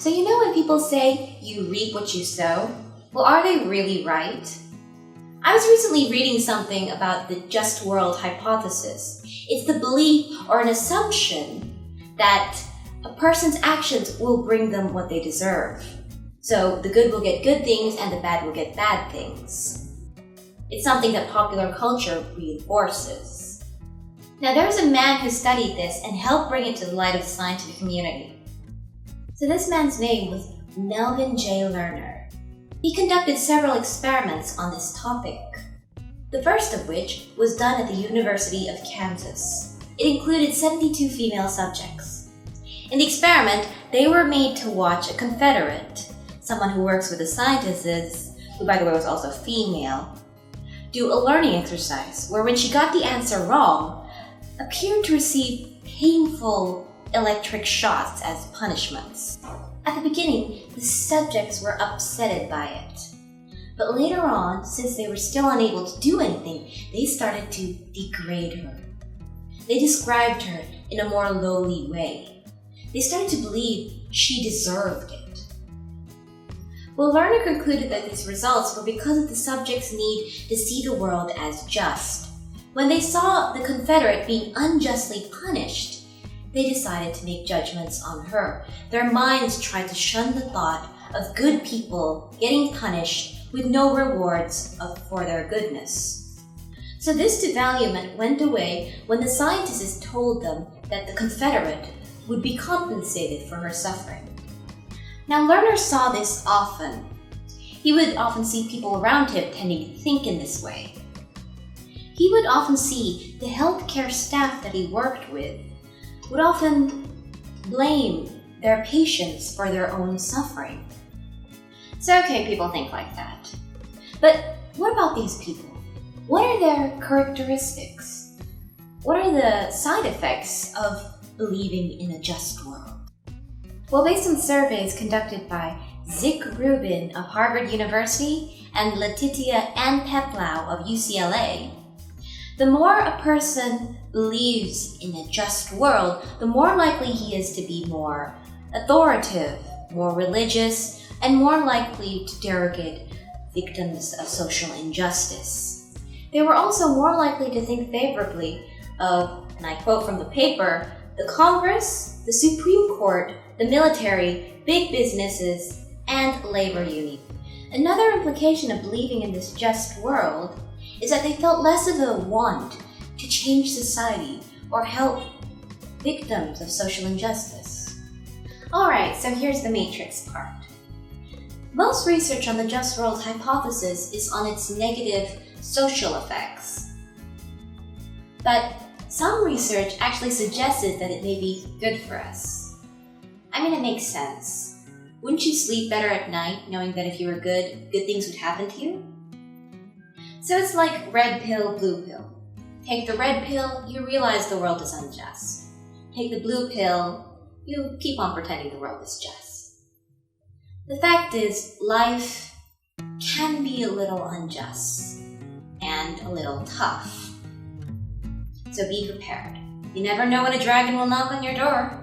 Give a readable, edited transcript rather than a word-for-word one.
So you know when people say you reap what you sow? Well, are they really right? I was recently reading something about the just world hypothesis. It's the belief or an assumption that a person's actions will bring them what they deserve. So the good will get good things and the bad will get bad things. It's something that popular culture reinforces. Now there was a man who studied this and helped bring it to the light of the scientific community. So this man's name was Melvin J Lerner. He conducted several experiments on this topic. The first of which was done at the University of Kansas. It included 72 female subjects. In the experiment, they were made to watch a Confederate, someone who works with the scientists, who by the way was also female, do a learning exercise where when she got the answer wrong, appeared to receive painful electric shocks as punishments. At the beginning, the subjects were upset by it. But later on, since they were still unable to do anything, they started to degrade her. They described her in a more lowly way. They started to believe she deserved it. Well, Lerner concluded that these results were because of the subjects' need to see the world as just. When they saw the Confederate being unjustly punished, they decided to make judgments on her. Their minds tried to shun the thought of good people getting punished with no rewards for their goodness. So this devaluement went away when the scientists told them that the Confederate would be compensated for her suffering. Now Lerner saw this often. He would often see people around him tending to think in this way. He would often see the healthcare staff that he worked with would often blame their patients for their own suffering. So okay, people think like that. But what about these people? What are their characteristics? What are the side effects of believing in a just world? Well, based on surveys conducted by Rubin of Harvard University and Untitled Peplau of UCLA, the more a person believes in a just world, the more likely he is to be more authoritative, more religious, and more likely to derogate victims of social injustice. They were also more likely to think favorably of, and I quote from the paper, the Congress, the Supreme Court, the military, big businesses, and labor union. Another implication of believing in this just world is that they felt less of a want to change society or help victims of social injustice. Alright, so here's the matrix part. Most research on the just world hypothesis is on its negative social effects. But some research actually suggested that it may be good for us. I mean, it makes sense. Wouldn't you sleep better at night knowing that if you were good things would happen to you? So it's like red pill, blue pill. Take the red pill, you realize the world is unjust. Take the blue pill, you keep on pretending the world is just. The fact is, life can be a little unjust and a little tough. So be prepared. You never know when a dragon will knock on your door.